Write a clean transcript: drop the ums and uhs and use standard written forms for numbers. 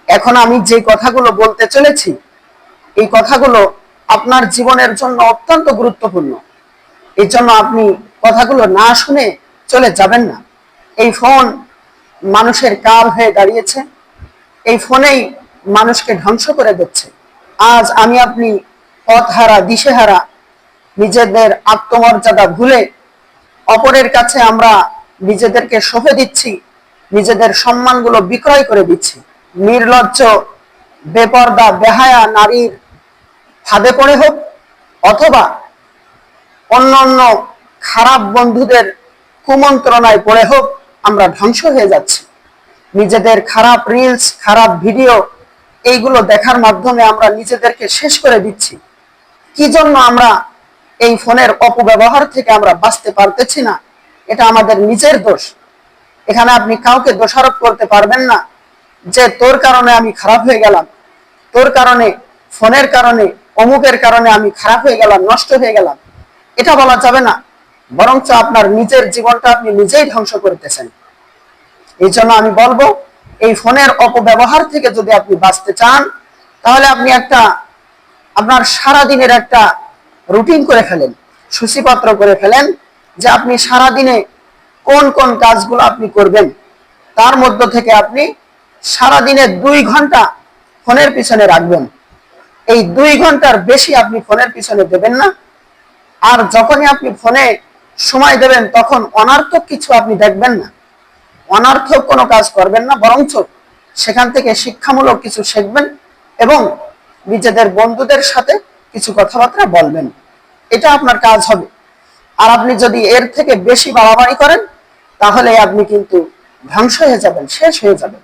এখন আমি যে কথাগুলো বলতে চলেছি, এই কথাগুলো আপনার জীবনের জন্য অত্যন্ত গুরুত্বপূর্ণ। এই জন্য আপনি কথাগুলো না শুনে চলে যাবেন না। এই ফোন মানুষের কাল হয়ে দাঁড়িয়েছে, এই ফোনেই মানুষকে ধ্বংস করে দিচ্ছে। আজ আমি আপনি পথহারা, দিশেহারা, নিজেদের আত্মমর্যাদা ভুলে অপরের কাছে আমরা নিজেদেরকে সঁপে দিচ্ছি, নিজেদের সম্মানগুলো বিক্রয় করে দিচ্ছি। নির্লজ্জ, বেপর্দা, বেহায়া নারীর ফাঁদে পড়ে হোক, অথবা অন্য অন্য খারাপ বন্ধুদের কুমন্ত্রণায় পড়ে হোক, আমরা ধ্বংস হয়ে যাচ্ছি। নিজেদের খারাপ রিলস, খারাপ ভিডিও, এইগুলো দেখার মাধ্যমে আমরা নিজেদেরকে শেষ করে দিচ্ছি। কি জন্য আমরা এই ফোনের অপব্যবহার থেকে আমরা বাঁচতে পারতেছি না? এটা আমাদের নিজের দোষ। এখানে আপনি কাউকে দোষারোপ করতে পারবেন না যে তোর কারণে আমি খারাপ হয়ে গেলাম, তোর কারণে, ফোনের কারণে, অমুকের কারণে আমি খারাপ হয়ে গেলাম, নষ্ট হয়ে গেলাম। এটা বলা যাবে না, বরঞ্চ আপনার নিজের জীবনটা আপনি নিজেই ধ্বংস করতেছেন। এই জন্য আমি বলবো, এই ফোনের অপব্যবহার থেকে যদি আপনি বাঁচতে চান, তাহলে আপনি আপনার সারাদিনের একটা রুটিন করে ফেলেন, সূচিপত্র করে ফেলেন যে আপনি সারাদিনে কোন কোন কাজগুলো আপনি করবেন। তার মধ্য থেকে আপনি সারাদিনে 2 ঘন্টা ফোনের পিছনে রাখবেন। এই 2 ঘন্টার বেশি আপনি ফোনের পিছনে দেবেন না। আর যখনই আপনি ফোনে সময় দেবেন, তখন অনর্থক কিছু আপনি দেখবেন না, অনর্থক কোনো কাজ করবেন না, বরঞ্চ সেখান থেকে শিক্ষামূলক কিছু শিখবেন এবং নিজেদের বন্ধুদের সাথে কিছু কথাবার্তা বলবেন। এটা আপনার কাজ হবে। আর আপনি যদি এর থেকে বেশি বাড়াবাড়ি করেন, তাহলে আপনি কিন্তু ধ্বংস হয়ে যাবেন, শেষ হয়ে যাবেন।